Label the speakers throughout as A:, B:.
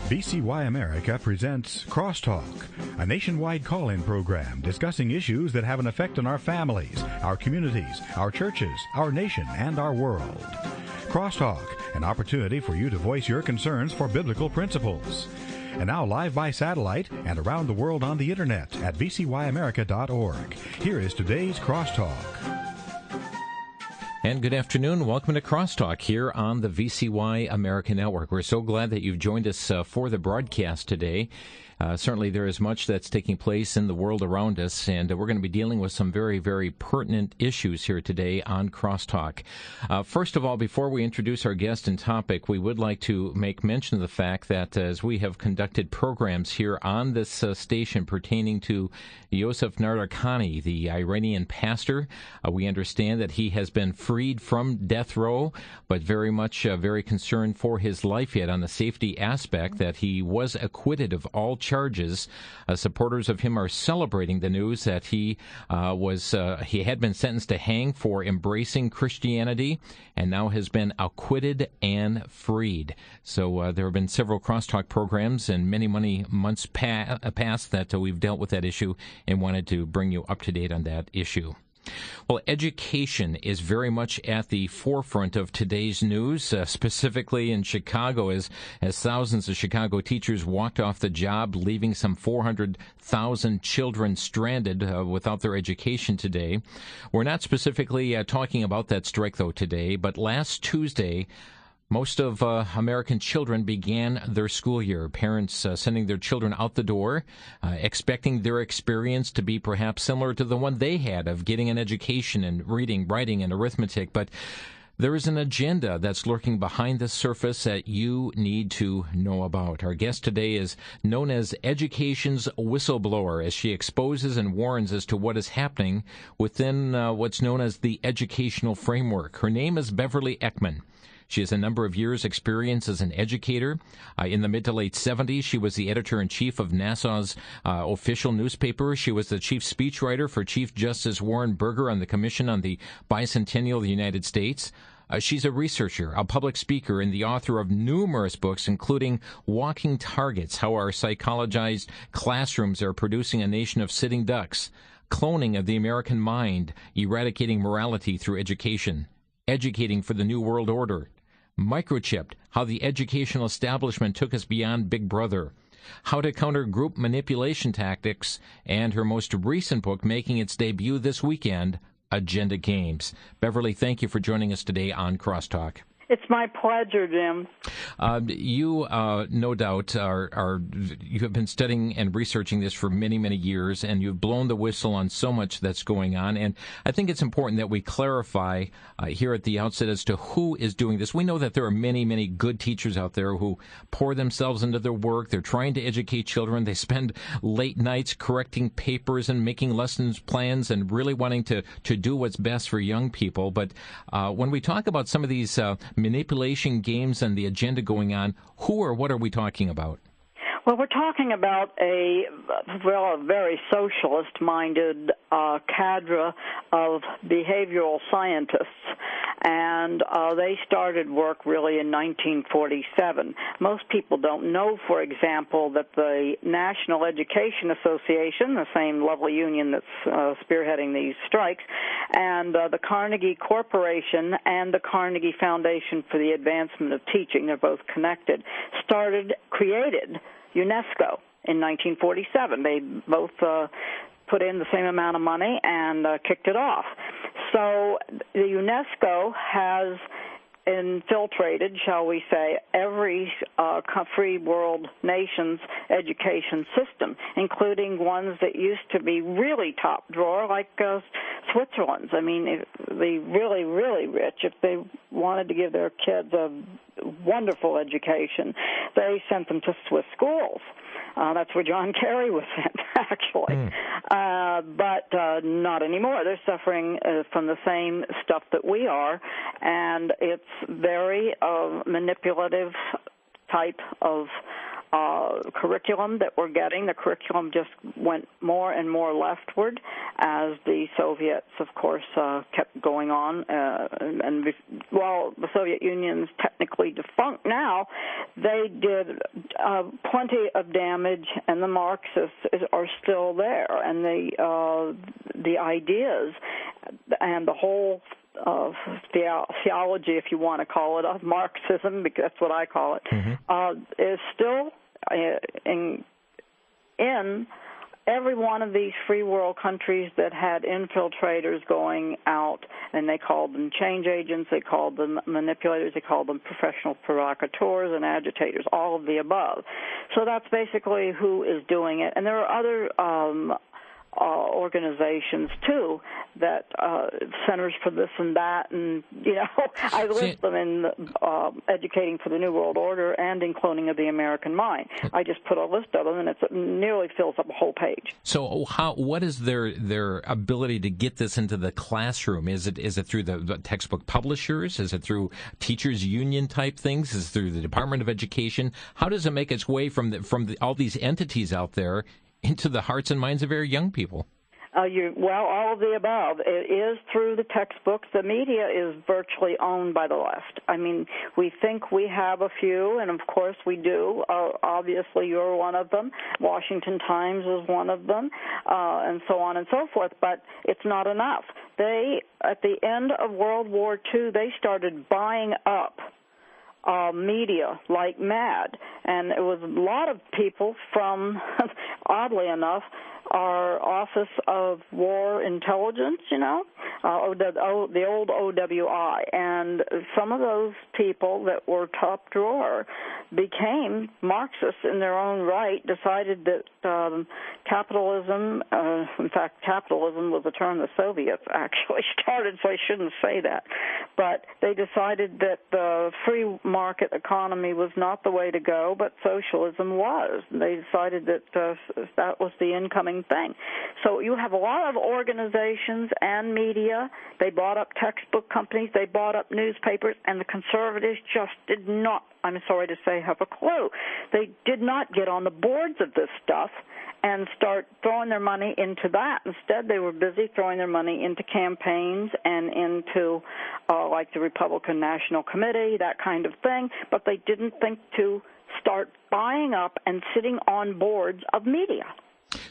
A: VCY America presents Crosstalk, a nationwide call-in program discussing issues that have an effect on our families, our communities, our churches, our nation, and our world. Crosstalk, an opportunity for you to voice your concerns for biblical principles. And now live by satellite and around the world on the internet at vcyamerica.org. Here is today's Crosstalk.
B: And good afternoon. Welcome to Crosstalk here on the VCY America Network. We're so glad that you've joined us for the broadcast today. Certainly there is much that's taking place in the world around us, and we're going to be dealing with some very, very pertinent issues here today on Crosstalk. First of all, before we introduce our guest and topic, we would like to make mention of the fact that as we have conducted programs here on this station pertaining to Yousef Nadarkhani, the Iranian pastor, we understand that he has been freed from death row, but very much very concerned for his life yet on the safety aspect that he was acquitted of all charges. Supporters of him are celebrating the news that he had been sentenced to hang for embracing Christianity and now has been acquitted and freed. So there have been several Crosstalk programs and many months past that we've dealt with that issue and wanted to bring you up to date on that issue. Well, education is very much at the forefront of today's news, specifically in Chicago, as thousands of Chicago teachers walked off the job, leaving some 400,000 children stranded without their education today. We're not specifically talking about that strike, though, today, but last Tuesday, most of American children began their school year, parents sending their children out the door, expecting their experience to be perhaps similar to the one they had of getting an education in reading, writing, and arithmetic. But there is an agenda that's lurking behind the surface that you need to know about. Our guest today is known as Education's Whistleblower, as she exposes and warns as to what is happening within what's known as the educational framework. Her name is Beverly Eakman. She has a number of years' experience as an educator. In the mid to late 70s, she was the editor-in-chief of Nassau's official newspaper. She was the chief speechwriter for Chief Justice Warren Burger on the Commission on the Bicentennial of the United States. She's a researcher, a public speaker, and the author of numerous books, including Walking Targets, How Our Psychologized Classrooms Are Producing a Nation of Sitting Ducks, Cloning of the American Mind, Eradicating Morality Through Education, Educating for the New World Order, Microchipped, How the Educational Establishment Took Us Beyond Big Brother, How to Counter Group Manipulation Tactics, and her most recent book making its debut this weekend, Agenda Games. Beverly, thank you for joining us today on Crosstalk.
C: It's my pleasure, Jim.
B: You, no doubt, you have been studying and researching this for many, many years, and you've blown the whistle on so much that's going on. And I think it's important that we clarify here at the outset as to who is doing this. We know that there are many, many good teachers out there who pour themselves into their work. They're trying to educate children. They spend late nights correcting papers and making lessons plans and really wanting to do what's best for young people. But when we talk about some of these manipulation games and the agenda going on, who or what are we talking about?
C: Well, we're talking about a very socialist-minded cadre of behavioral scientists, and they started work really in 1947. Most people don't know, for example, that the National Education Association, the same lovely union that's spearheading these strikes, and the Carnegie Corporation and the Carnegie Foundation for the Advancement of Teaching, they're both connected, created UNESCO in 1947. They both put in the same amount of money and kicked it off. So the UNESCO has infiltrated, shall we say, every free world nation's education system, including ones that used to be really top drawer, like Switzerland's. I mean, the really, really rich, if they wanted to give their kids a wonderful education, they sent them to Swiss schools. That's where John Kerry was sent, actually. But not anymore. They're suffering from the same stuff that we are, and it's very manipulative type of curriculum that we're getting. The curriculum just went more and more leftward as the Soviets, of course, kept going on. And while the Soviet Union's technically defunct now, they did plenty of damage, and the Marxists are still there. And the ideas and the whole theology, if you want to call it, of Marxism, because that's what I call it, is still in every one of these free world countries that had infiltrators going out, and they called them change agents, they called them manipulators, they called them professional provocateurs and agitators, all of the above. So that's basically who is doing it. And there are other organizations too that Centers for this and that, and I list them in Educating for the New World Order and in Cloning of the American Mind. I just put a list of them, and it nearly fills up a whole page.
B: So what is their ability to get this into the classroom? Is it through the textbook publishers? Is it through teachers union type things? Is it through the Department of Education? How does it make its way from all these entities out there into the hearts and minds of very young people?
C: All of the above. It is through the textbooks. The media is virtually owned by the left. I mean, we think we have a few, and of course we do. Obviously, you're one of them. Washington Times is one of them, and so on and so forth. But it's not enough. At the end of World War II, they started buying up media like mad, and it was a lot of people from, oddly enough, our Office of War Intelligence, the old OWI, and some of those people that were top drawer became Marxists in their own right, decided that capitalism, in fact, capitalism was a term the Soviets actually started, so I shouldn't say that, but they decided that the free market economy was not the way to go, but socialism was. They decided that that was the incoming thing. So you have a lot of organizations and media. They bought up textbook companies. They bought up newspapers, and the conservatives just did not, I'm sorry to say, have a clue. They did not get on the boards of this stuff and start throwing their money into that. Instead, they were busy throwing their money into campaigns and into, like the Republican National Committee, that kind of thing, but they didn't think to start buying up and sitting on boards of media.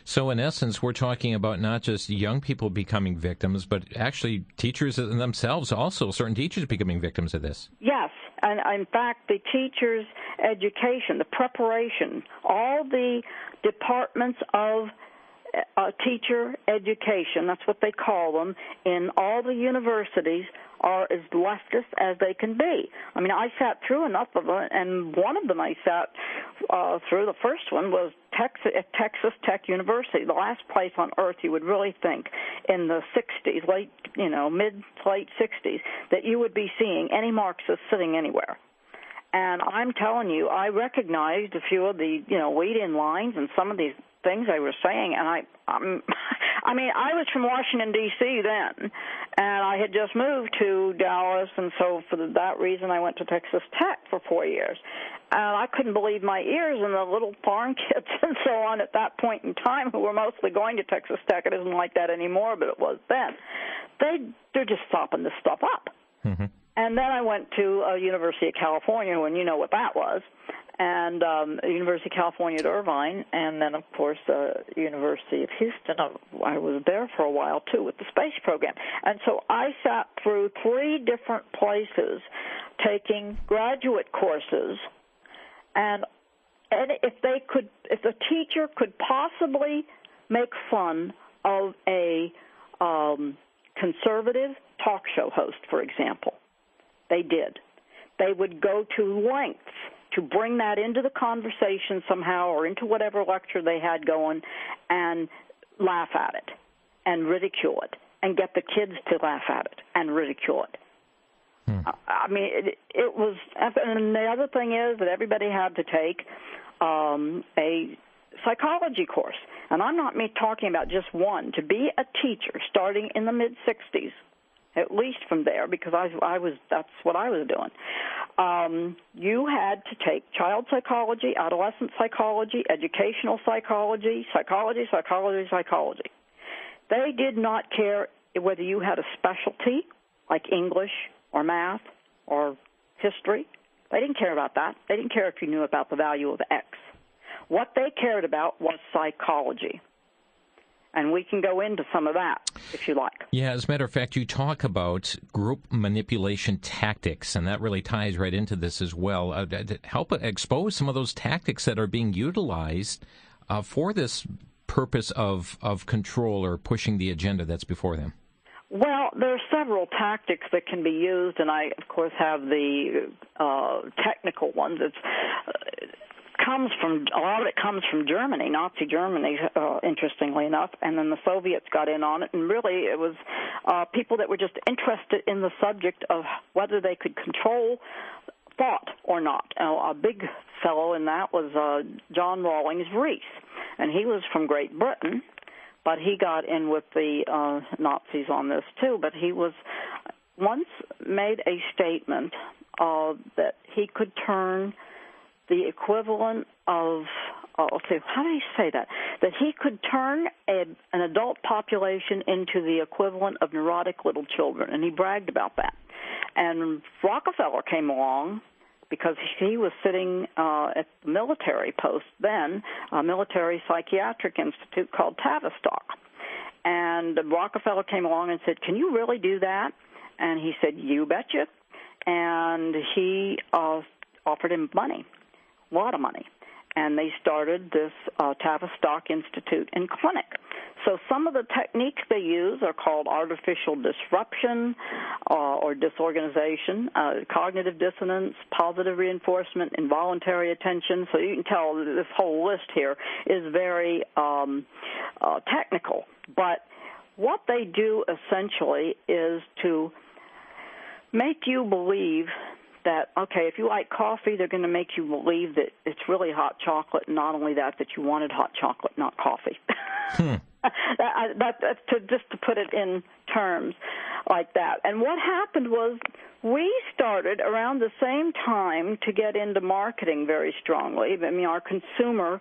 B: So in essence, we're talking about not just young people becoming victims, but actually teachers themselves, also certain teachers becoming victims of this.
C: Yes, and in fact, the teachers' education, the preparation, all the departments of teacher education, that's what they call them, in all the universities are as leftist as they can be. I mean, I sat through enough of them, and one of them I sat through, the first one was at Texas Tech University, the last place on earth you would really think in the 60s, mid-late 60s, that you would be seeing any Marxist sitting anywhere. And I'm telling you, I recognized a few of the, lead-in lines and some of these things they were saying, and I was from Washington, D.C. then, and I had just moved to Dallas, and so for that reason I went to Texas Tech for 4 years. And I couldn't believe my ears, and the little farm kids and so on at that point in time who were mostly going to Texas Tech, it isn't like that anymore, but it was then, they're just sopping this stuff up. Mm-hmm. And then I went to University of California, and you know what that was, and University of California at Irvine, and then, of course, University of Houston. I was there for a while, too, with the space program. And so I sat through 3 different places taking graduate courses, and if the teacher could possibly make fun of a conservative talk show host, for example, they did. They would go to lengths to bring that into the conversation somehow or into whatever lecture they had going and laugh at it and ridicule it and get the kids to laugh at it and ridicule it. I mean, it was, and the other thing is that everybody had to take a psychology course. And I'm not talking about just one. To be a teacher starting in the mid-'60s, at least from there, because that's what I was doing. you had to take child psychology, adolescent psychology, educational psychology, psychology. They did not care whether you had a specialty like English or math or history. They didn't care about that. They didn't care if you knew about the value of X. What they cared about was psychology. And we can go into some of that, if you like.
B: Yeah, as a matter of fact, you talk about group manipulation tactics, and that really ties right into this as well. Help expose some of those tactics that are being utilized for this purpose of control or pushing the agenda that's before them.
C: Well, there are several tactics that can be used, and I, of course, have the technical ones. A lot of it comes from Germany, Nazi Germany, interestingly enough, and then the Soviets got in on it, and really it was people that were just interested in the subject of whether they could control thought or not. A big fellow in that was John Rawlings Rees, and he was from Great Britain, but he got in with the Nazis on this too, but he was once made a statement that he could turn the equivalent of, how do you say that? That he could turn an adult population into the equivalent of neurotic little children, and he bragged about that. And Rockefeller came along because he was sitting at the military post then, a military psychiatric institute called Tavistock. And Rockefeller came along and said, "Can you really do that?" And he said, "You betcha." And he offered him money. A lot of money, and they started this Tavistock Institute and Clinic. So some of the techniques they use are called artificial disruption or disorganization, cognitive dissonance, positive reinforcement, involuntary attention. So you can tell this whole list here is very technical. But what they do essentially is to make you believe that, okay, if you like coffee, they're going to make you believe that it's really hot chocolate, and not only that, that you wanted hot chocolate, not coffee. Just to put it in terms like that. And what happened was we started around the same time to get into marketing very strongly. I mean, our consumer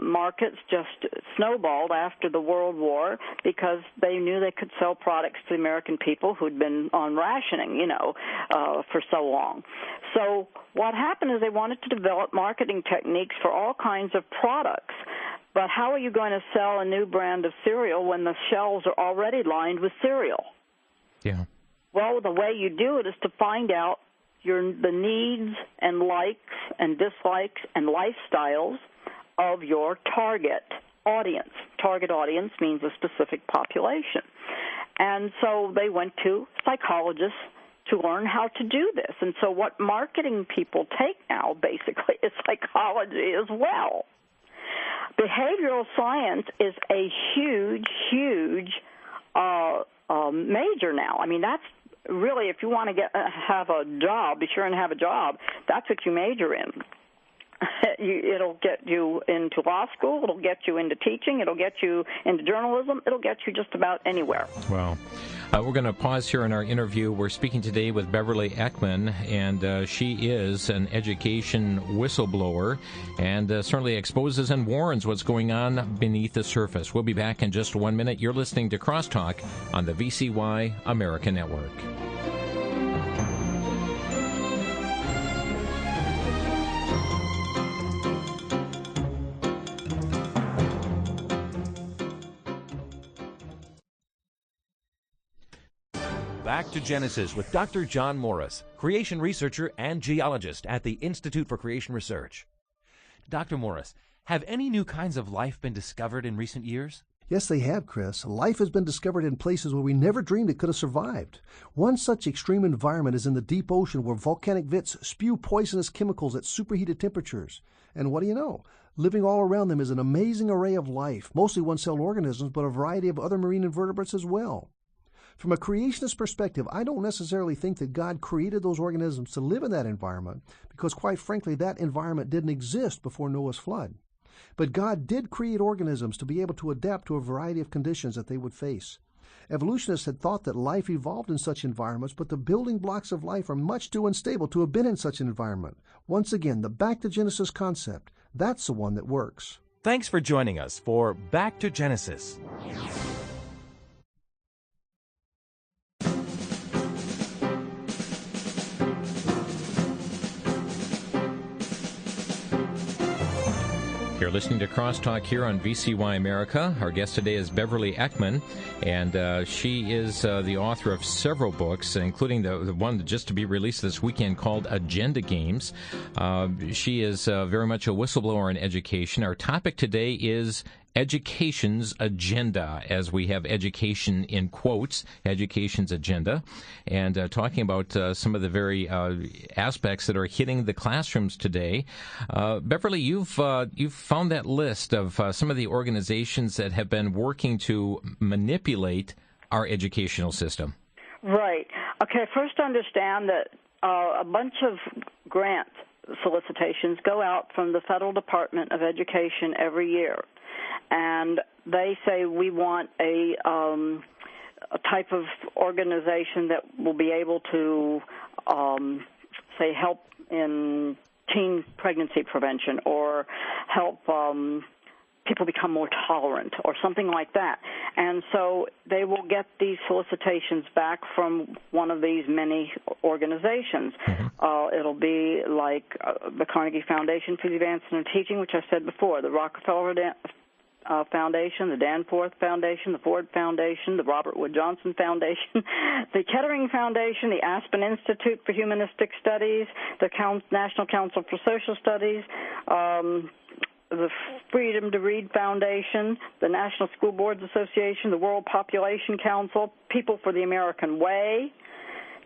C: markets just snowballed after the World War because they knew they could sell products to the American people who'd been on rationing, for so long. So what happened is they wanted to develop marketing techniques for all kinds of products. But how are you going to sell a new brand of cereal when the shelves are already lined with cereal?
B: Yeah.
C: Well, the way you do it is to find out the needs and likes and dislikes and lifestyles of your target audience. Target audience means a specific population. And so they went to psychologists to learn how to do this. And so what marketing people take now, basically, is psychology as well. Behavioral science is a huge major now. I mean, that's really, if you want to have a job, be sure and have a job, that's what you major in. It'll get you into law school, it'll get you into teaching, it'll get you into journalism, it'll get you just about anywhere.
B: Wow. We're going to pause here in our interview. We're speaking today with Beverly Eakman, and she is an education whistleblower and certainly exposes and warns what's going on beneath the surface. We'll be back in just 1 minute. You're listening to Crosstalk on the VCY America Network.
D: Back to Genesis with Dr. John Morris, creation researcher and geologist at the Institute for Creation Research. Dr. Morris, have any new kinds of life been discovered in recent years?
E: Yes, they have, Chris. Life has been discovered in places where we never dreamed it could have survived. One such extreme environment is in the deep ocean, where volcanic vents spew poisonous chemicals at superheated temperatures. And what do you know? Living all around them is an amazing array of life, mostly one-celled organisms, but a variety of other marine invertebrates as well. From a creationist perspective, I don't necessarily think that God created those organisms to live in that environment, because quite frankly, that environment didn't exist before Noah's flood. But God did create organisms to be able to adapt to a variety of conditions that they would face. Evolutionists had thought that life evolved in such environments, but the building blocks of life are much too unstable to have been in such an environment. Once again, the Back to Genesis concept, that's the one that works.
D: Thanks for joining us for Back to Genesis.
B: You're listening to Crosstalk here on VCY America. Our guest today is Beverly Eakman, and she is the author of several books, including the one just to be released this weekend called Agenda Games. She is very much a whistleblower in education. Our topic today is education's agenda, as we have education in quotes, education's agenda, and talking about some of the very aspects that are hitting the classrooms today. Beverly, you've found that list of some of the organizations that have been working to manipulate our educational system.
C: Right. Okay, first understand that a bunch of grant solicitations go out from the Federal Department of Education every year. And they say we want a type of organization that will be able to, say, help in teen pregnancy prevention or help people become more tolerant or something like that. And so they will get these solicitations back from one of these many organizations. Mm-hmm. It'll be like the Carnegie Foundation for the Advancement of Teaching, which I said before, the Rockefeller Foundation, the Danforth Foundation, the Ford Foundation, the Robert Wood Johnson Foundation, the Kettering Foundation, the Aspen Institute for Humanistic Studies, the National Council for Social Studies, the Freedom to Read Foundation, the National School Boards Association, the World Population Council, People for the American Way,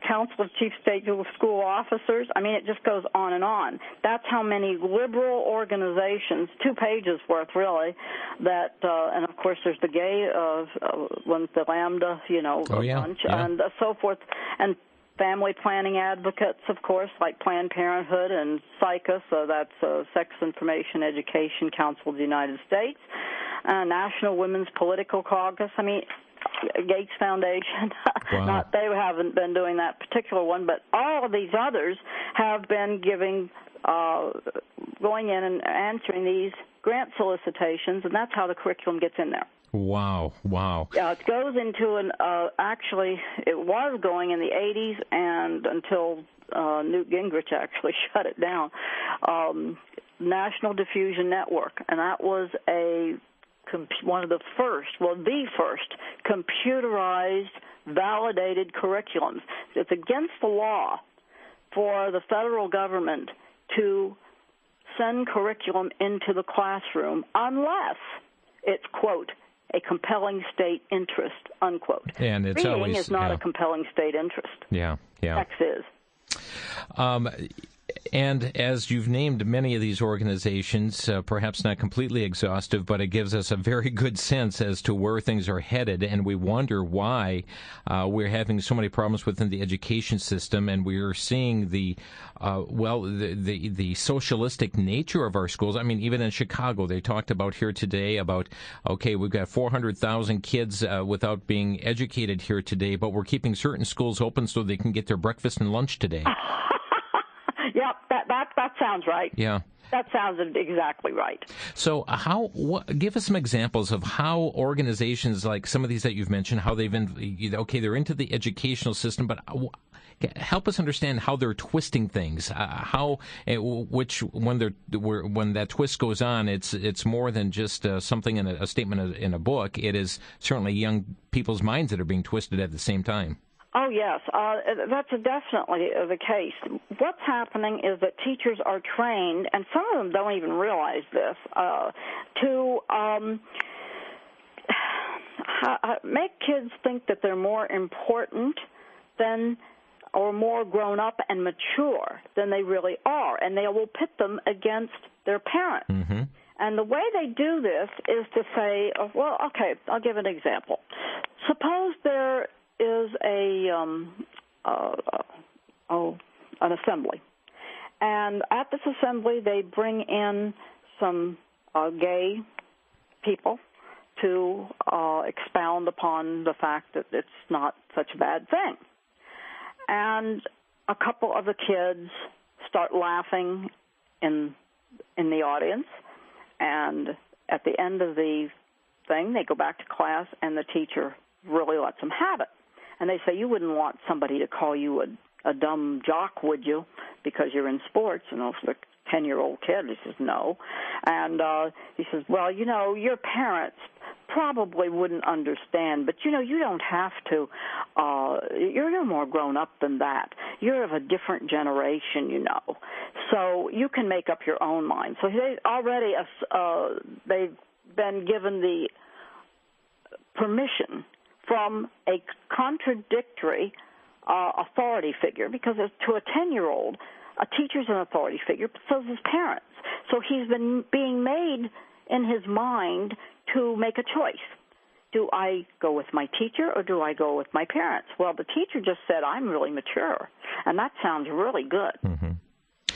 C: Council of Chief State School Officers. I mean, it just goes on and on. That's how many liberal organizations, 2 pages worth, really, that, and of course there's the gay ones, the Lambda, bunch, and so forth, and family planning advocates, of course, like Planned Parenthood and SICA, so that's Sex Information Education Council of the United States, National Women's Political Caucus. I mean, Gates Foundation.
B: Wow.
C: They haven't been doing that particular one, but all of these others have been going in and answering these grant solicitations, and that's how the curriculum gets in there.
B: Wow.
C: It goes into actually, it was going in the 80s and until Newt Gingrich actually shut it down, National Diffusion Network, and that was one of the first computerized, validated curriculums. It's against the law for the federal government to send curriculum into the classroom unless it's, quote, a compelling state interest, unquote.
B: And it's
C: Reading
B: always
C: is not a compelling state interest.
B: Yeah.
C: Sex is.
B: And as you've named many of these organizations, perhaps not completely exhaustive, but it gives us a very good sense as to where things are headed, and we wonder why we're having so many problems within the education system, and we're seeing the socialistic nature of our schools. I mean, even in Chicago, they talked about here today about, okay, we've got 400,000 kids without being educated here today, but we're keeping certain schools open so they can get their breakfast and lunch today.
C: Yeah, that sounds right.
B: Yeah.
C: That sounds exactly right.
B: So give us some examples of how organizations like some of these that you've mentioned, how they've been, okay, they're into the educational system, but help us understand how they're twisting things, when that twist goes on, it's more than just something in a statement in a book. It is certainly young people's minds that are being twisted at the same time.
C: Oh, yes. That's definitely the case. What's happening is that teachers are trained, and some of them don't even realize this, to make kids think that they're more important or more grown up and mature than they really are, and they will pit them against their parents. Mm-hmm. And the way they do this is to say, well, okay, I'll give an example. Suppose there is an assembly. And at this assembly, they bring in some gay people to expound upon the fact that it's not such a bad thing. And a couple of the kids start laughing in the audience, and at the end of the thing, they go back to class, and the teacher really lets them have it. And they say, you wouldn't want somebody to call you a dumb jock, would you, because you're in sports? And it's the 10-year-old kid. He says, no. And he says, well, you know, your parents probably wouldn't understand, but, you know, you don't have to. You're more grown up than that. You're of a different generation, you know. So you can make up your own mind. So they already they've been given the permission from a contradictory authority figure, because to a 10-year-old, a teacher's an authority figure, but so is his parents. So he's been being made in his mind to make a choice. Do I go with my teacher or do I go with my parents? Well, the teacher just said, I'm really mature, and that sounds really good.
B: Mm-hmm.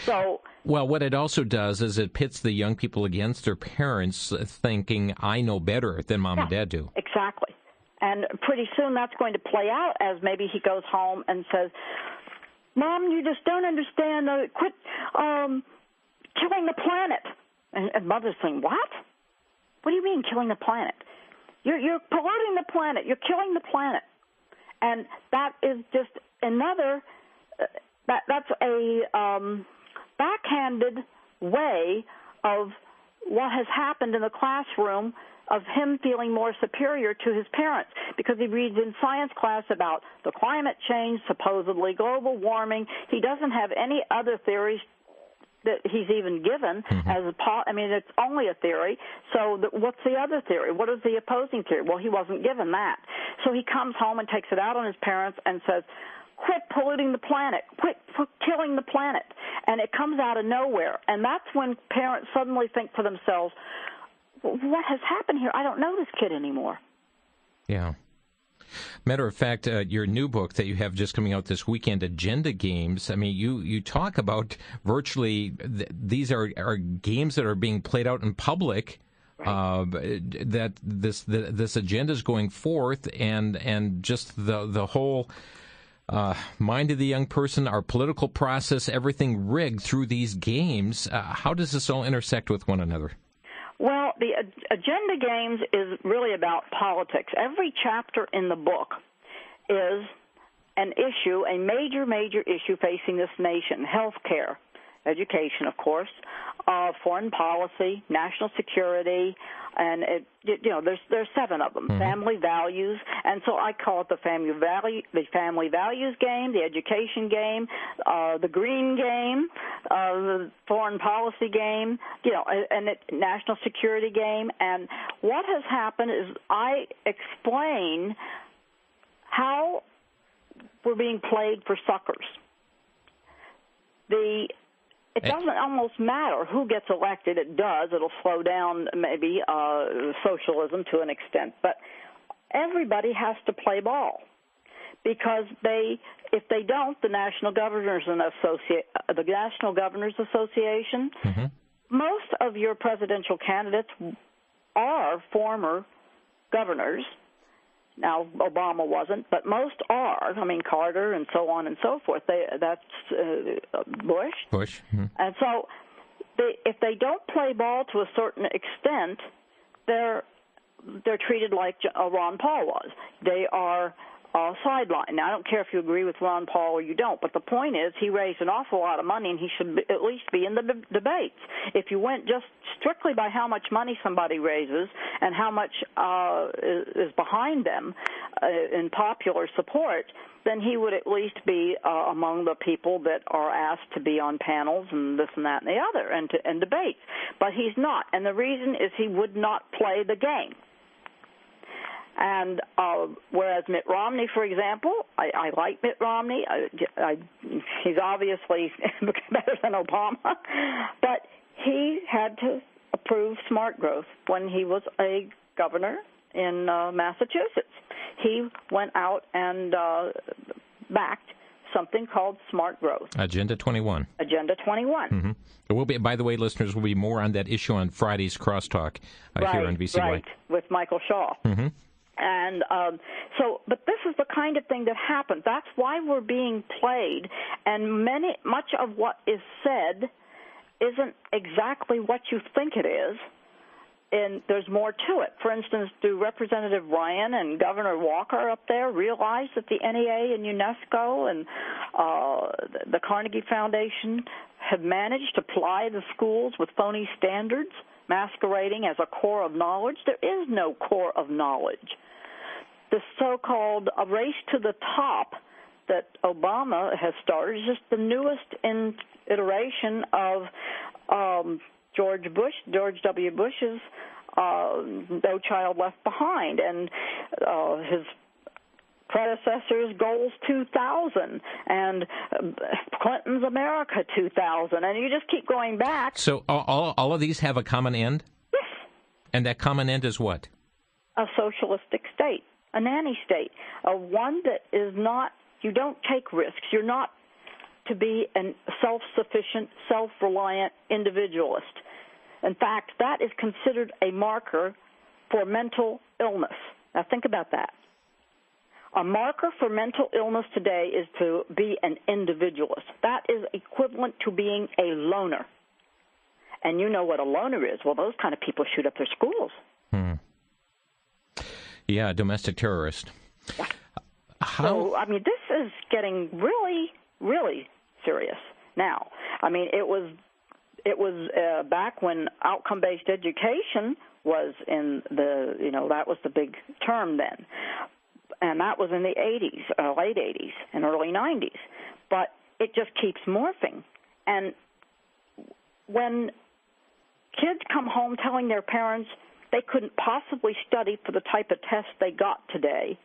C: So,
B: well, what it also does is it pits the young people against their parents, thinking, I know better than mom and dad do.
C: Exactly. And pretty soon that's going to play out as maybe he goes home and says, Mom, you just don't understand. Quit killing the planet. And Mother's saying, what? What do you mean killing the planet? You're polluting the planet. You're killing the planet. And that is just another, that's a backhanded way of what has happened in the classroom, of him feeling more superior to his parents, because he reads in science class about the climate change, supposedly global warming. He doesn't have any other theories that he's even given as it's only a theory. So what's the other theory? What is the opposing theory? Well, he wasn't given that. So he comes home and takes it out on his parents and says, quit polluting the planet, quit killing the planet. And it comes out of nowhere. And that's when parents suddenly think to themselves, what has happened here? I don't know this kid anymore.
B: Yeah. Matter of fact, your new book that you have just coming out this weekend, Agenda Games, I mean, you talk about virtually these are games that are being played out in public, right. That this agenda is going forth, and just the whole mind of the young person, our political process, everything rigged through these games. How does this all intersect with one another?
C: Well, the Agenda Games is really about politics. Every chapter in the book is an issue, a major issue facing this nation: health care, education, of course, foreign policy, national security, and there's 7 of them. Mm-hmm. Family values, and so I call it the family values game, the education game, the green game, the foreign policy game, and the national security game. And what has happened is I explain how we're being played for suckers. It doesn't almost matter who gets elected. It does. It'll slow down maybe socialism to an extent. But everybody has to play ball, because if they don't, the National Governors Association, mm-hmm. most of your presidential candidates are former governors. Now, Obama wasn't, but most are. I mean, Carter and so on and so forth. That's Bush.
B: Mm-hmm.
C: And so if they don't play ball to a certain extent, they're treated like Ron Paul was. They are sidelined. Now, I don't care if you agree with Ron Paul or you don't, but the point is he raised an awful lot of money, and he should at least be in the debates. If you went just strictly by how much money somebody raises and how much is behind them in popular support, then he would at least be among the people that are asked to be on panels and this and that and the other and debates. But he's not, and the reason is he would not play the game. And whereas Mitt Romney, for example, I like Mitt Romney. He's obviously better than Obama, but he had to approve smart growth when he was a governor in Massachusetts. He went out and backed something called Smart Growth.
B: Agenda 21.
C: Agenda 21.
B: Mm-hmm. It will be, by the way, listeners, will be more on that issue on Friday's Crosstalk here on VCY.
C: Right, with Michael Shaw.
B: Mm-hmm.
C: And but this is the kind of thing that happens. That's why we're being played, and much of what is said isn't exactly what you think it is, and there's more to it. For instance, do Representative Ryan and Governor Walker up there realize that the NEA and UNESCO and the Carnegie Foundation have managed to ply the schools with phony standards, masquerading as a core of knowledge? There is no core of knowledge. The so-called race to the top that Obama has started is just the newest iteration of George W. Bush's No Child Left Behind and his predecessors' Goals 2000 and Clinton's America 2000, and you just keep going back.
B: So all of these have a common end?
C: Yes.
B: And that common end is what?
C: A socialistic state, a nanny state, one that is not, you don't take risks. You're not to be a self-sufficient, self-reliant individualist. In fact, that is considered a marker for mental illness. Now think about that. A marker for mental illness today is to be an individualist. That is equivalent to being a loner. And you know what a loner is. Well, those kind of people shoot up their schools.
B: Yeah, domestic terrorist.
C: Yeah. So, I mean, this is getting really, really serious now. I mean, it was back when outcome-based education was in the, that was the big term then. And that was in the 80s, late 80s and early 90s. But it just keeps morphing. And when kids come home telling their parents they couldn't possibly study for the type of test they got today,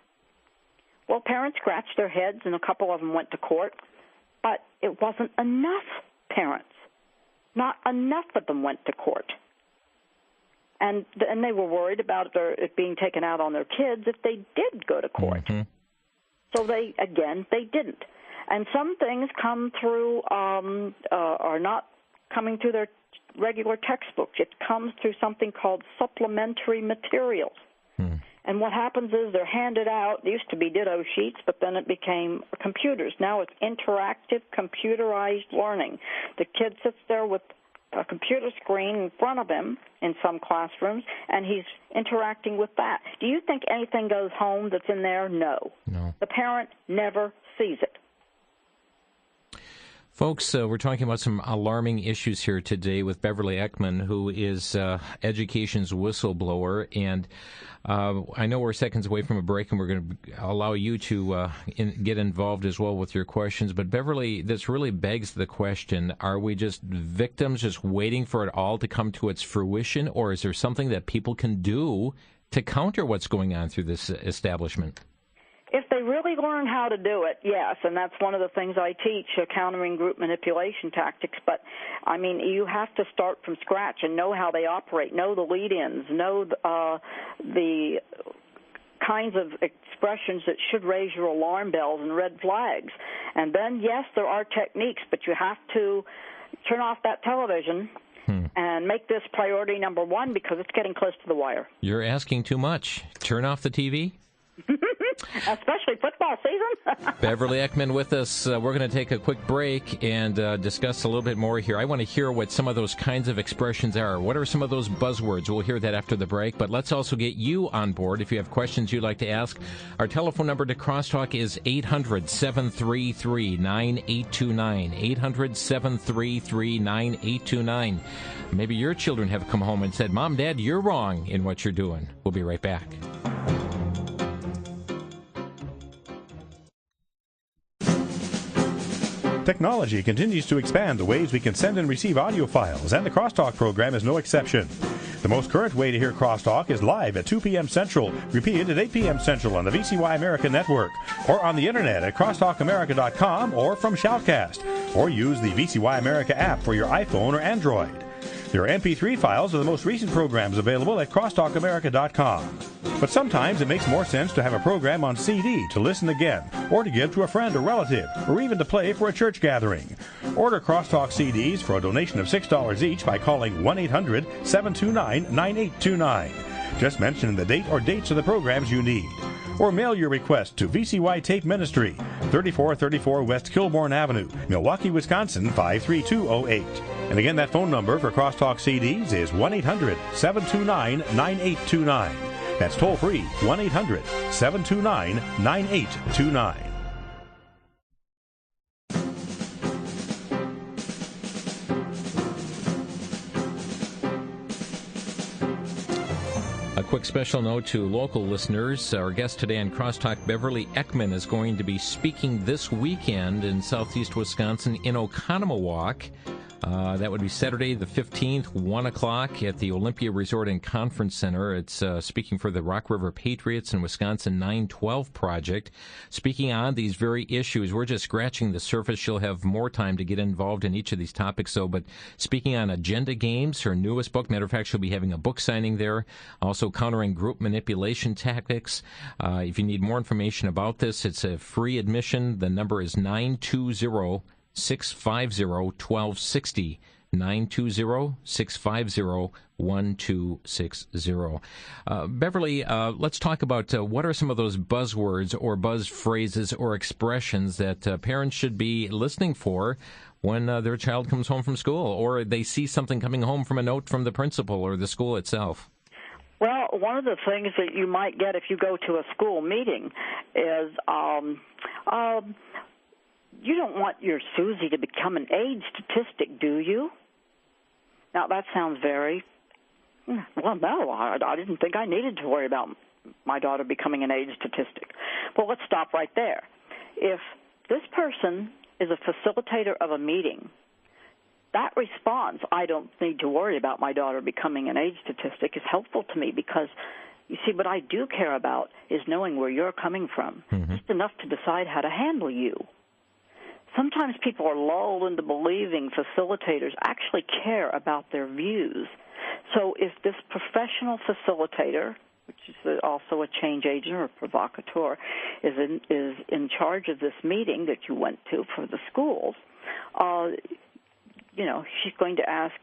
C: well, parents scratched their heads, and a couple of them went to court. But it wasn't enough parents. Not enough of them went to court. And they were worried about it being taken out on their kids if they did go to court. Mm-hmm. So they didn't. And some things come through are not coming through their regular textbooks. It comes through something called supplementary materials. And what happens is they're handed out. It used to be ditto sheets, but then it became computers. Now it's interactive, computerized learning. The kid sits there with a computer screen in front of him in some classrooms, and he's interacting with that. Do you think anything goes home that's in there? No. The parent never sees it.
B: Folks, we're talking about some alarming issues here today with Beverly Eakman, who is education's whistleblower. And I know we're seconds away from a break, and we're going to allow you to get involved as well with your questions. But Beverly, this really begs the question, are we just victims just waiting for it all to come to its fruition, or is there something that people can do to counter what's going on through this establishment?
C: If they really learn how to do it, yes, and that's one of the things I teach, countering group manipulation tactics. But, I mean, you have to start from scratch and know how they operate, know the lead-ins, know the kinds of expressions that should raise your alarm bells and red flags. And then, yes, there are techniques, but you have to turn off that television and make this priority number one because it's getting close to the wire.
B: You're asking too much. Turn off the TV?
C: Especially football season.
B: Beverly Eakman with us. We're going to take a quick break and discuss a little bit more here. I want to hear what some of those kinds of expressions are. What are some of those buzzwords? We'll hear that after the break. But let's also get you on board if you have questions you'd like to ask. Our telephone number to Crosstalk is 800-733-9829. 800-733-9829. Maybe your children have come home and said, Mom, Dad, you're wrong in what you're doing. We'll be right back.
A: Technology continues to expand the ways we can send and receive audio files, and the Crosstalk program is no exception. The most current way to hear Crosstalk is live at 2 p.m. Central, repeated at 8 p.m. Central on the VCY America Network, or on the internet at crosstalkamerica.com or from Shoutcast, or use the VCY America app for your iPhone or Android. There are MP3 files of the most recent programs available at crosstalkamerica.com. But sometimes it makes more sense to have a program on CD to listen again, or to give to a friend or relative, or even to play for a church gathering. Order Crosstalk CDs for a donation of $6 each by calling 1-800-729-9829. Just mention the date or dates of the programs you need. Or mail your request to VCY Tape Ministry, 3434 West Kilbourne Avenue, Milwaukee, Wisconsin, 53208. And again, that phone number for Crosstalk CDs is 1-800-729-9829. That's toll free, 1-800-729-9829.
B: A quick special note to local listeners. Our guest today on Crosstalk, Beverly Eakman, is going to be speaking this weekend in southeast Wisconsin in Oconomowoc. That would be Saturday the 15th, 1 o'clock at the Olympia Resort and Conference Center. It's speaking for the Rock River Patriots and Wisconsin 912 Project. Speaking on these very issues, we're just scratching the surface. She'll have more time to get involved in each of these topics, but speaking on Agenda Games, her newest book. Matter of fact, she'll be having a book signing there. Also countering group manipulation tactics. If you need more information about this, it's a free admission. The number is 920-650-1260, 920-650-1260. Beverly, let's talk about what are some of those buzzwords or buzz phrases or expressions that parents should be listening for when their child comes home from school, or they see something coming home from a note from the principal or the school itself.
C: Well, one of the things that you might get if you go to a school meeting is you don't want your Susie to become an age statistic, do you? Now, that sounds very, well, no, I didn't think I needed to worry about my daughter becoming an age statistic. Well, let's stop right there. If this person is a facilitator of a meeting, that response, I don't need to worry about my daughter becoming an age statistic, is helpful to me because, you see, what I do care about is knowing where you're coming from, just enough to decide how to handle you. Sometimes people are lulled into believing facilitators actually care about their views. So if this professional facilitator, which is also a change agent or a provocateur, is in charge of this meeting that you went to for the schools, she's going to ask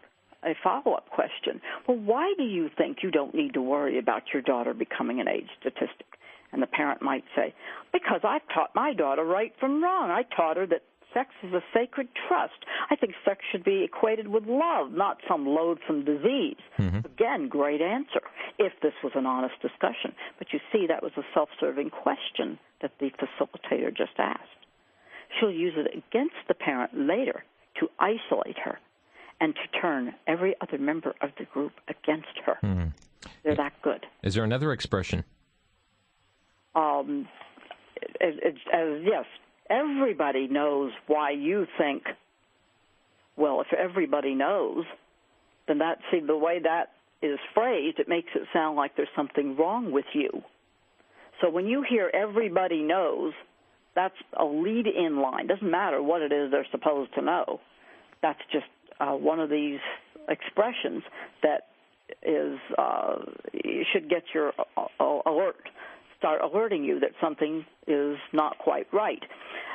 C: a follow-up question. Well, why do you think you don't need to worry about your daughter becoming an age statistic? And the parent might say, because I've taught my daughter right from wrong. I taught her that sex is a sacred trust. I think sex should be equated with love, not some loathsome disease. Again, great answer, if this was an honest discussion. But you see, that was a self-serving question that the facilitator just asked. She'll use it against the parent later to isolate her and to turn every other member of the group against her. They're that good.
B: Is there another expression?
C: Yes. Everybody knows why you think, well, if everybody knows, then the way that is phrased, it makes it sound like there's something wrong with you. So when you hear everybody knows, that's a lead-in line. Doesn't matter what it is they're supposed to know. That's just one of these expressions that is should get your alert. Start alerting you that something is not quite right.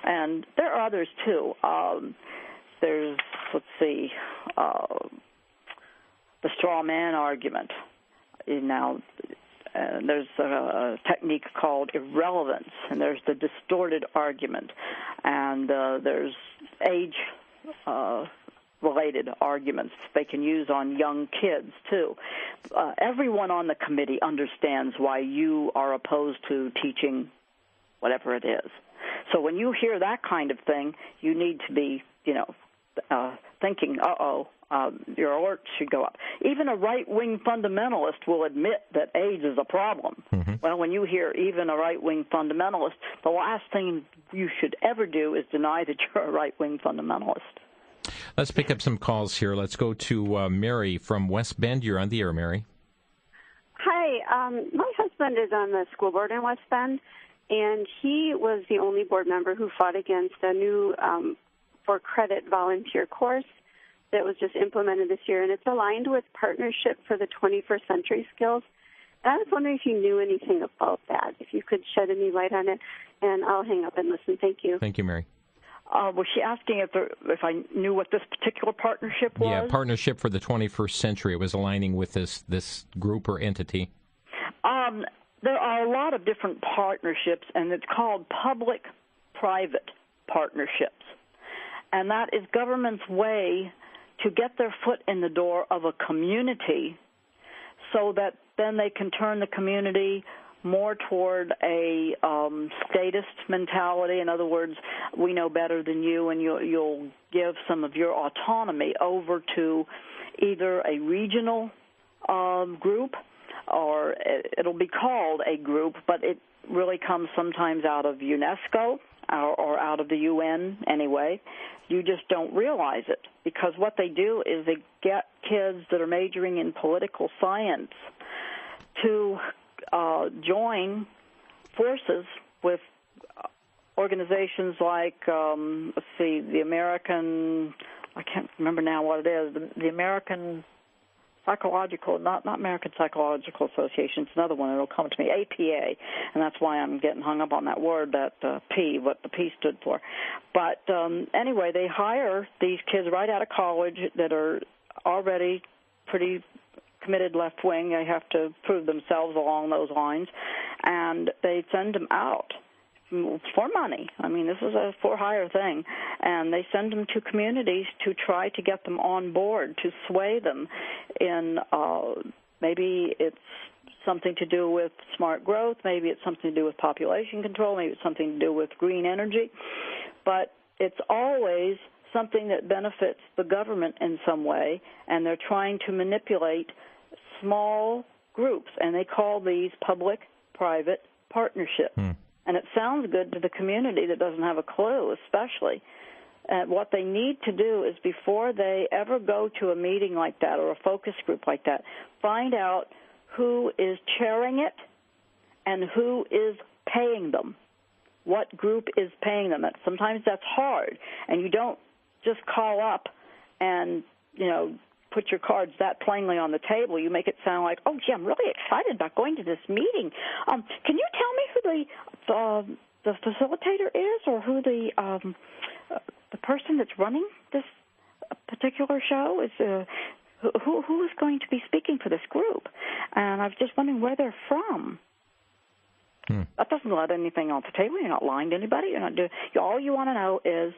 C: And there are others, too. There's, the straw man argument. Now, there's a technique called irrelevance, and there's the distorted argument, and there's age-related arguments they can use on young kids, too. Everyone on the committee understands why you are opposed to teaching whatever it is. So when you hear that kind of thing, you need to be, thinking, your alert should go up. Even a right-wing fundamentalist will admit that age is a problem. Well, when you hear even a right-wing fundamentalist, the last thing you should ever do is deny that you're a right-wing fundamentalist.
B: Let's pick up some calls here. Let's go to Mary from West Bend. You're on the air, Mary.
F: Hi. My husband is on the school board in West Bend, and he was the only board member who fought against a new for credit volunteer course that was just implemented this year, and it's aligned with Partnership for the 21st Century Skills. And I was wondering if you knew anything about that, if you could shed any light on it, and I'll hang up and listen. Thank you.
B: Thank you, Mary.
C: Was she asking if I knew what this particular partnership was?
B: Yeah, Partnership for the 21st Century. It was aligning with this group or entity.
C: There are a lot of different partnerships, and it's called public-private partnerships. And that is government's way to get their foot in the door of a community so that then they can turn the community more toward a statist mentality. In other words, we know better than you, and you'll give some of your autonomy over to either a regional group, or it'll be called a group, but it really comes sometimes out of UNESCO or out of the UN anyway. You just don't realize it, because what they do is they get kids that are majoring in political science to join forces with organizations like, the American, I can't remember now what it is, the American Psychological, not American Psychological Association, it's another one, it'll come to me, APA, and that's why I'm getting hung up on that word, that P, what the P stood for. But anyway, they hire these kids right out of college that are already pretty committed left-wing. They have to prove themselves along those lines, and they send them out for money. I mean, this is a for-hire thing, and they send them to communities to try to get them on board, to sway them in maybe it's something to do with smart growth, maybe it's something to do with population control, maybe it's something to do with green energy, but it's always something that benefits the government in some way, and they're trying to manipulate small groups, and they call these public-private partnerships. And it sounds good to the community that doesn't have a clue, especially. And what they need to do is, before they ever go to a meeting like that or a focus group like that, find out who is chairing it and who is paying them. What group is paying them? Sometimes that's hard, and you don't just call up and, put your cards that plainly on the table. You make it sound like, oh, gee, I'm really excited about going to this meeting. Can you tell me who the facilitator is, or who the person that's running this particular show is? Who is going to be speaking for this group? And I was just wondering where they're from. That doesn't let anything off the table. You're not lying to anybody. You're not doing. All you want to know is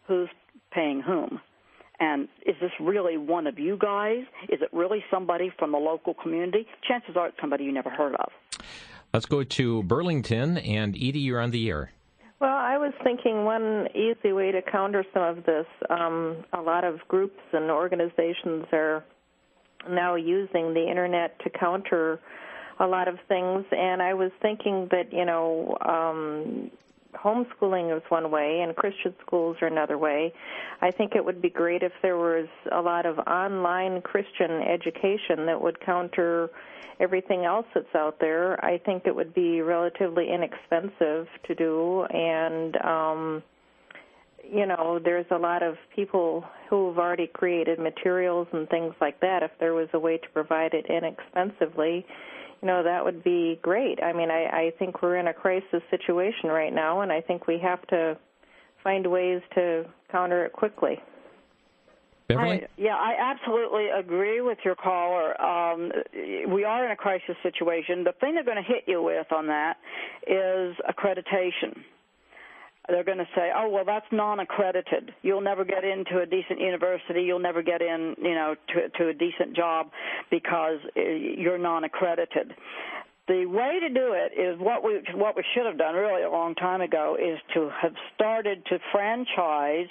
C: who's paying whom. And is this really one of you guys? Is it really somebody from the local community? Chances are it's somebody you never heard of.
B: Let's go to Burlington, and Edie, you're on the air.
G: Well, I was thinking one easy way to counter some of this, a lot of groups and organizations are now using the Internet to counter a lot of things, and I was thinking that, homeschooling is one way and Christian schools are another way. I think it would be great if there was a lot of online Christian education that would counter everything else that's out there. I think it would be relatively inexpensive to do, and, there's a lot of people who have already created materials and things like that. If there was a way to provide it inexpensively, that would be great. I mean, I think we're in a crisis situation right now, and I think we have to find ways to counter it quickly.
B: Beverly?
C: I absolutely agree with your caller. We are in a crisis situation. The thing they're going to hit you with on that is accreditation. They're going to say, oh, well, that's non-accredited. You'll never get into a decent university. You'll never get in, to a decent job because you're non-accredited. The way to do it is what we should have done really a long time ago, is to have started to franchise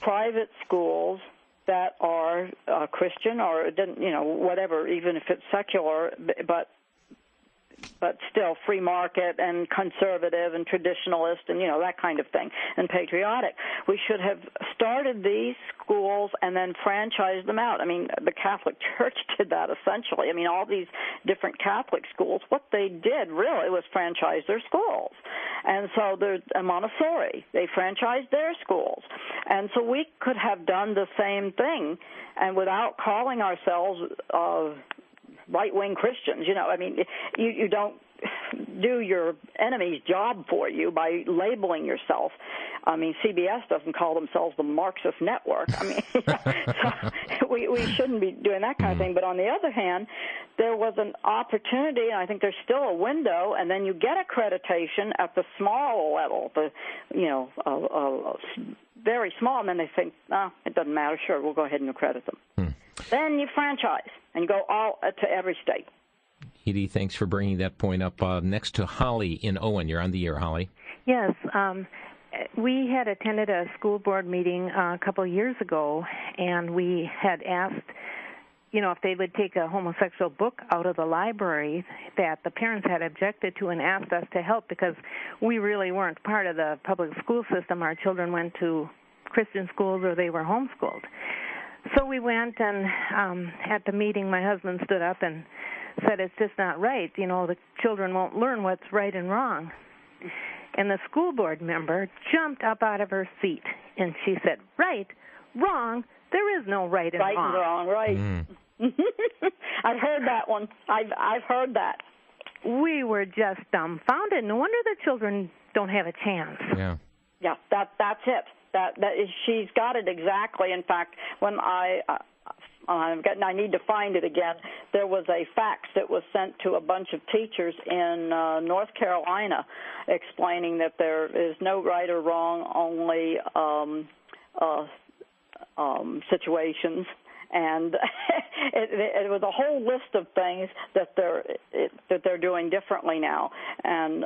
C: private schools that are Christian or, whatever, even if it's secular, but still free market and conservative and traditionalist and, that kind of thing, and patriotic. We should have started these schools and then franchised them out. I mean, the Catholic Church did that essentially. I mean, all these different Catholic schools, what they did really was franchise their schools. And so there's Montessori. They franchised their schools. And so we could have done the same thing, and without calling ourselves right-wing Christians. I mean, you don't do your enemy's job for you by labeling yourself. I mean, CBS doesn't call themselves the Marxist Network. I mean, so we shouldn't be doing that kind of thing. But on the other hand, there was an opportunity, and I think there's still a window, and then you get accreditation at the small level, very small, and then they think, it doesn't matter, sure, we'll go ahead and accredit them. Then you franchise and go all to every state.
B: Edie, thanks for bringing that point up. Next to Holly in Owen. You're on the air, Holly.
G: Yes. We had attended a school board meeting a couple of years ago, and we had asked, if they would take a homosexual book out of the library that the parents had objected to, and asked us to help because we really weren't part of the public school system. Our children went to Christian schools or they were homeschooled. So we went, and at the meeting my husband stood up and said it's just not right. The children won't learn what's right and wrong. And the school board member jumped up out of her seat, and she said, right, wrong, there is no right and wrong.
C: Right and wrong, right. I've heard that one. I've heard that.
G: We were just dumbfounded. No wonder the children don't have a chance.
C: Yeah, that's it. That is, she's got it exactly. In fact, when I need to find it again. There was a fax that was sent to a bunch of teachers in North Carolina explaining that there is no right or wrong, only situations. And it was a whole list of things that they're doing differently now. And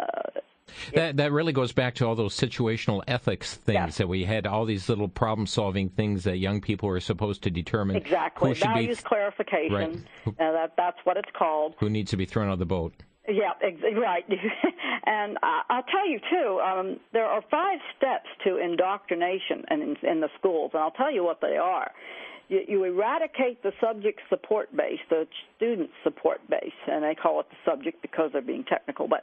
B: that really goes back to all those situational ethics things that we had, all these little problem-solving things that young people are supposed to determine.
C: Exactly. Values clarification.
B: Right.
C: That's what it's called.
B: Who needs to be thrown out of the boat.
C: Yeah, right. And I'll tell you, too, there are 5 steps to indoctrination in the schools, and I'll tell you what they are. You eradicate the subject support base, the student support base, and they call it the subject because they're being technical. But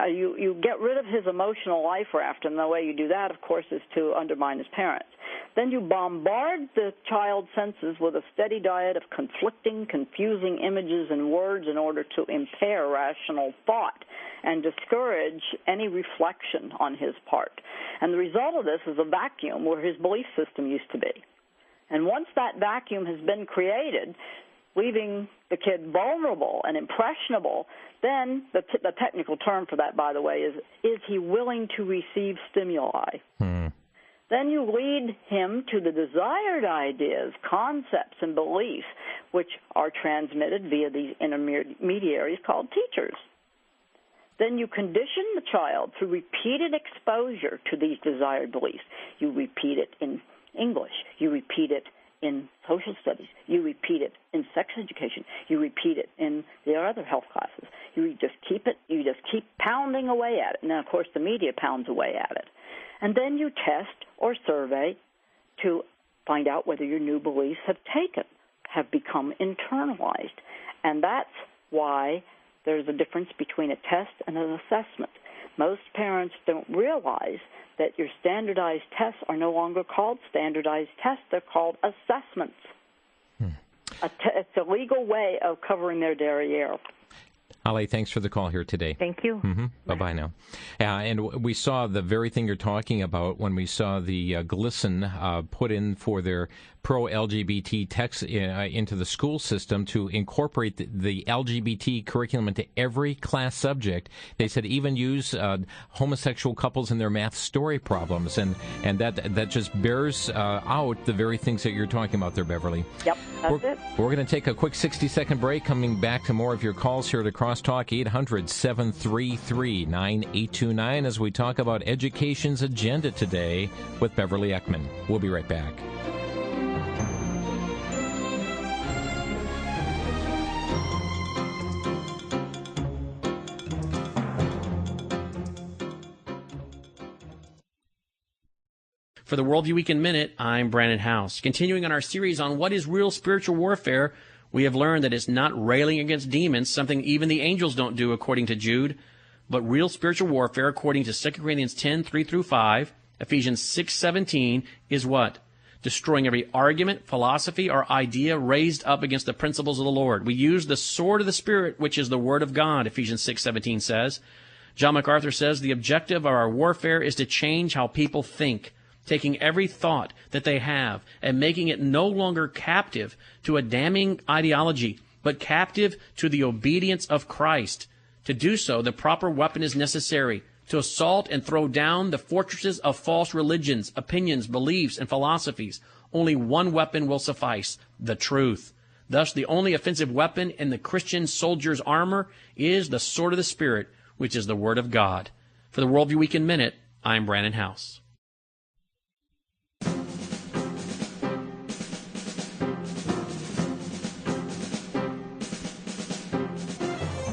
C: you get rid of his emotional life raft, and the way you do that, of course, is to undermine his parents. Then you bombard the child's senses with a steady diet of conflicting, confusing images and words in order to impair rational thought and discourage any reflection on his part. And the result of this is a vacuum where his belief system used to be. And once that vacuum has been created, leaving the kid vulnerable and impressionable, then the technical term for that, by the way, is he willing to receive stimuli? Then you lead him to the desired ideas, concepts, and beliefs, which are transmitted via these intermediaries called teachers. Then you condition the child through repeated exposure to these desired beliefs. You repeat it in English, you repeat it in social studies, you repeat it in sex education, you repeat it in the other health classes. You just keep pounding away at it. And then, of course, the media pounds away at it. And then you test or survey to find out whether your new beliefs have become internalized. And that's why there's a difference between a test and an assessment. Most parents don't realize that your standardized tests are no longer called standardized tests. They're called assessments. It's a legal way of covering their derriere.
B: Holly, thanks for the call here today.
G: Thank you.
B: Bye-bye now. And we saw the very thing you're talking about when we saw the GLSEN put in for their pro-LGBT text into the school system to incorporate the LGBT curriculum into every class subject. They said even use homosexual couples in their math story problems, and that just bears out the very things that you're talking about there, Beverly.
C: Yep, that's it.
B: We're going to take a quick 60-second break, coming back to more of your calls here to Crosstalk, 800-733-9829, as we talk about education's agenda today with Beverly Eakman. We'll be right back.
H: For the Worldview Weekend Minute, I'm Brandon House. Continuing on our series on what is real spiritual warfare, we have learned that it's not railing against demons, something even the angels don't do, according to Jude, But real spiritual warfare, according to 2 Corinthians 10:3-5, Ephesians 6:17, is what? Destroying every argument, philosophy, or idea raised up against the principles of the Lord. We use the sword of the Spirit, which is the Word of God, Ephesians 6:17 says. John MacArthur says the objective of our warfare is to change how people think, taking every thought that they have and making it no longer captive to a damning ideology, but captive to the obedience of Christ. To do so, the proper weapon is necessary to assault and throw down the fortresses of false religions, opinions, beliefs, and philosophies. Only one weapon will suffice, the truth. Thus, the only offensive weapon in the Christian soldier's armor is the sword of the Spirit, which is the Word of God. For the Worldview Weekend Minute, I'm Brandon House.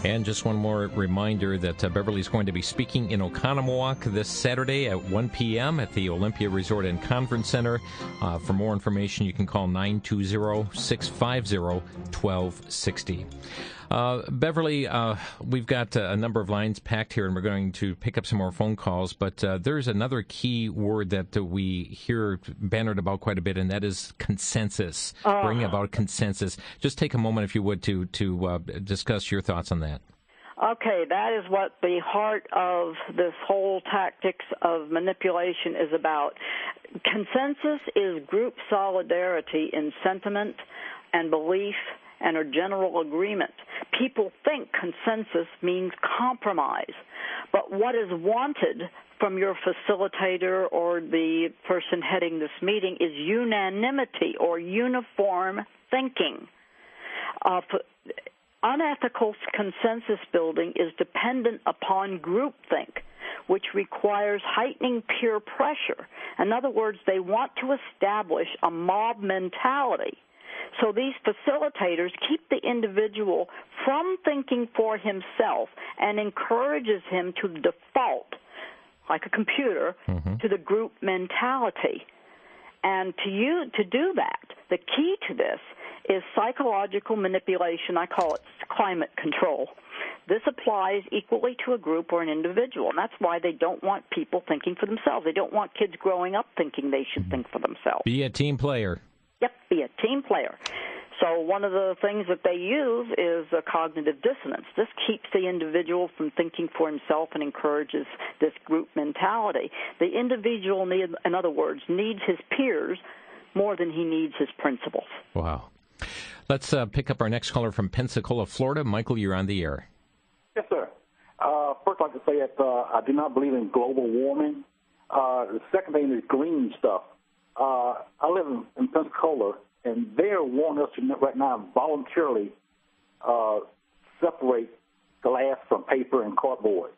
B: And just one more reminder that Beverly's going to be speaking in Oconomowoc this Saturday at 1 p.m. at the Olympia Resort and Conference Center. For more information, you can call 920-650-1260. Beverly, we've got a number of lines packed here, and we're going to pick up some more phone calls, but there's another key word that we hear bannered about quite a bit, and that is consensus. Bring about consensus. Just take a moment, if you would, to discuss your thoughts on that.
C: Okay, that is what the heart of this whole tactics of manipulation is about. Consensus is group solidarity in sentiment and belief and a general agreement. People think consensus means compromise, but what is wanted from your facilitator or the person heading this meeting is unanimity or uniform thinking. Unethical consensus building is dependent upon groupthink, which requires heightening peer pressure. In other words, they want to establish a mob mentality. So these facilitators keep the individual from thinking for himself and encourages him to default, like a computer, to the group mentality. And to do that, the key to this is psychological manipulation. I call it climate control. This applies equally to a group or an individual, and that's why they don't want people thinking for themselves. They don't want kids growing up thinking they should think for themselves.
B: Be a team player.
C: Yep, be a team player. So one of the things that they use is a cognitive dissonance. This keeps the individual from thinking for himself and encourages this group mentality. The individual, in other words, needs his peers more than he needs his principles.
B: Wow. Let's pick up our next caller from Pensacola, Florida. Michael, you're on the air.
I: Yes, sir. First, I'd like to say that I do not believe in global warming. The second thing is green stuff. I live in Pensacola, and they're wanting us to right now voluntarily separate glass from paper and cardboard.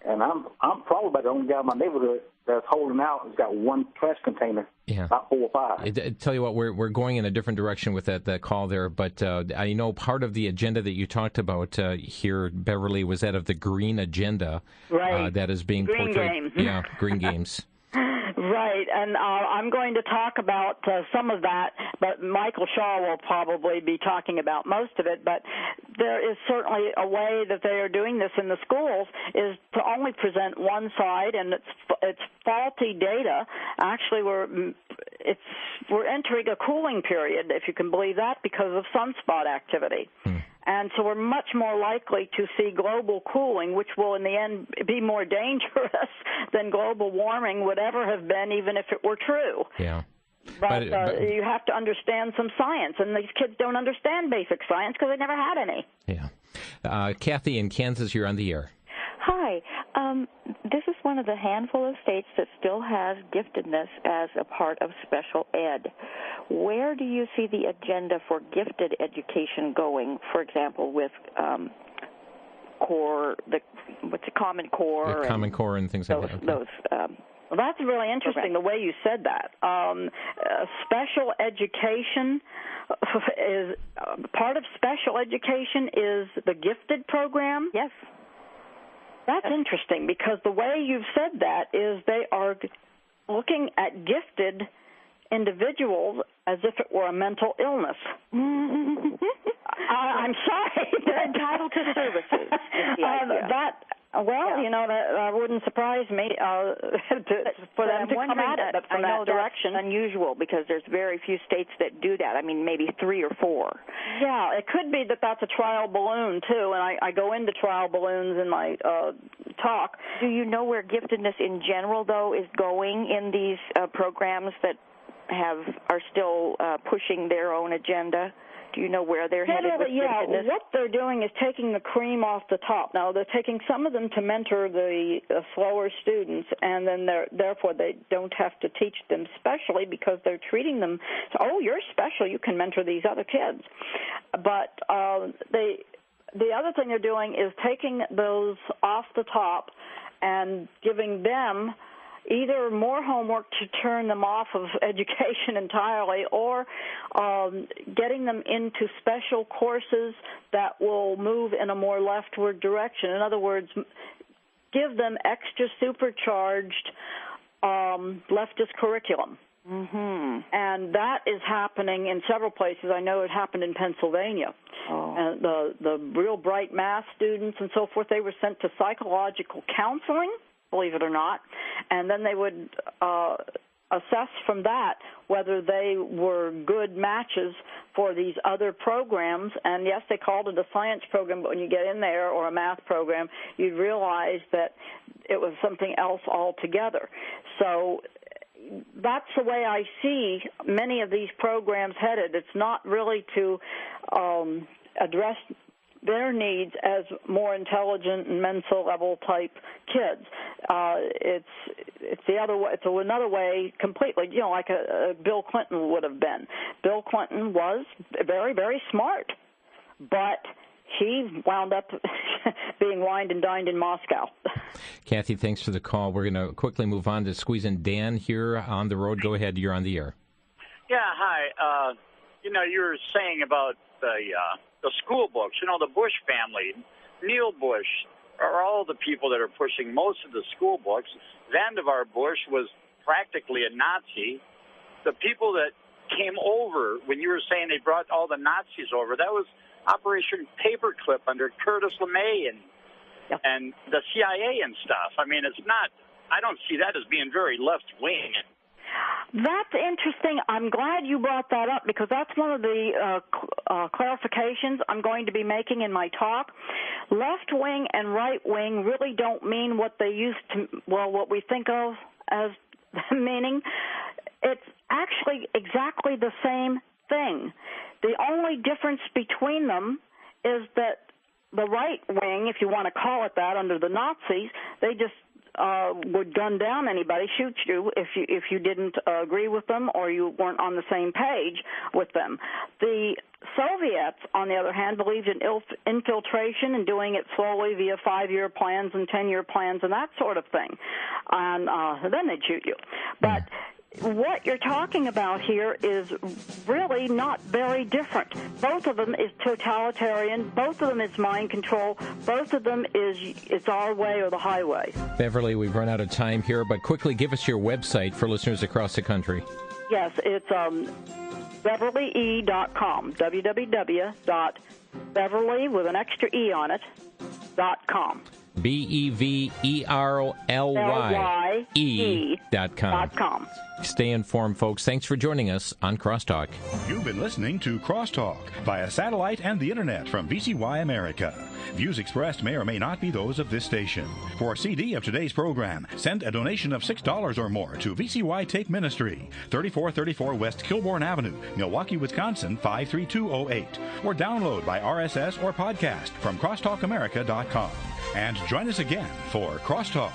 I: And I'm probably about the only guy in my neighborhood that's holding out. Has got one trash container, not 4 or 5.
B: I tell you what, we're going in a different direction with that call there, but I know part of the agenda that you talked about here, Beverly, was that of the green agenda,
C: right?
B: That is being
C: green
B: portrayed.
C: Games.
B: Yeah, green games.
C: Right, and I'm going to talk about some of that, but Michael Shaw will probably be talking about most of it. But there is certainly a way that they are doing this in the schools is to only present one side, and it's faulty data. Actually, we're entering a cooling period, if you can believe that, because of sunspot activity. And so we're much more likely to see global cooling, which will in the end be more dangerous than global warming would ever have been, even if it were true.
B: Yeah.
C: But you have to understand some science, and these kids don't understand basic science because they never had any.
B: Yeah. Kathy in Kansas, you're on the air.
J: Hi. This is one of the handful of states that still has giftedness as a part of special ed. Where do you see the agenda for gifted education going, for example, with Common Core?
B: The Common Core and things like that.
J: Those.
C: Well, that's really interesting, the way you said that. Special education is part of special education is the gifted program?
J: Yes.
C: That's interesting, because the way you've said that is they are looking at gifted individuals as if it were a mental illness. I'm sorry.
J: They're entitled to services.
C: Well, that wouldn't surprise me for them to come at it from that direction.
J: That's unusual because there's very few states that do that. I mean, maybe 3 or 4.
C: Yeah, it could be that that's a trial balloon, too, and I go into trial balloons in my talk.
J: Do you know where giftedness in general, though, is going in these programs that are still pushing their own agenda? Do you know where they're headed with giftedness?
C: What they're doing is taking the cream off the top. Now, they're taking some of them to mentor the slower students, and then therefore they don't have to teach them specially because they're treating them, you're special, you can mentor these other kids. But the other thing they're doing is taking those off the top and giving them either more homework to turn them off of education entirely or getting them into special courses that will move in a more leftward direction. In other words, give them extra supercharged leftist curriculum.
J: Mm-hmm.
C: And that is happening in several places. I know it happened in Pennsylvania. And the real bright math students and so forth, they were sent to psychological counseling, believe it or not, and then they would assess from that whether they were good matches for these other programs. And yes, they called it a science program, but when you get in there, or a math program, you'd realize that it was something else altogether. So that's the way I see many of these programs headed. It's not really to address their needs as more intelligent and Mensa level type kids. It's the other way. It's another way completely. Like a Bill Clinton would have been. Bill Clinton was very, very smart, but he wound up being wined and dined in Moscow.
B: Kathy, thanks for the call. We're going to quickly move on to squeeze in Dan here on the road. Go ahead. You're on the air.
K: Yeah, hi. You were saying about the school books. The Bush family, Neil Bush, are all the people that are pushing most of the school books. Vandivar Bush was practically a Nazi. The people that came over, when you were saying they brought all the Nazis over, that was Operation Paperclip under Curtis LeMay and the CIA and stuff. I mean, I don't see that as being very left-wing.
C: That's interesting. I'm glad you brought that up because that's one of the clarifications I'm going to be making in my talk. Left wing and right wing really don't mean what they used to, what we think of as meaning. It's actually exactly the same thing. The only difference between them is that the right wing, if you want to call it that, under the Nazis, they just would gun down anybody, shoot you if you didn't agree with them or you weren't on the same page with them. The Soviets, on the other hand, believed in infiltration and doing it slowly via 5-year plans and 10-year plans and that sort of thing. And then they'd shoot you. But what you're talking about here is really not very different. Both of them is totalitarian. Both of them is mind control. Both of them is it's our way or the highway.
B: Beverly, we've run out of time here, but quickly give us your website for listeners across the country.
C: Yes, it's BeverlyE.com, www.beverly, with an extra E on it, .com. BeverlyE.com. Stay
B: informed, folks. Thanks for joining us on Crosstalk.
A: You've been listening to Crosstalk via satellite and the internet from VCY America. Views expressed may or may not be those of this station. For a CD of today's program, send a donation of $6 or more to VCY Tape Ministry, 3434 West Kilbourne Avenue, Milwaukee, Wisconsin, 53208, or download by RSS or podcast from crosstalkamerica.com. And join us again for Crosstalk.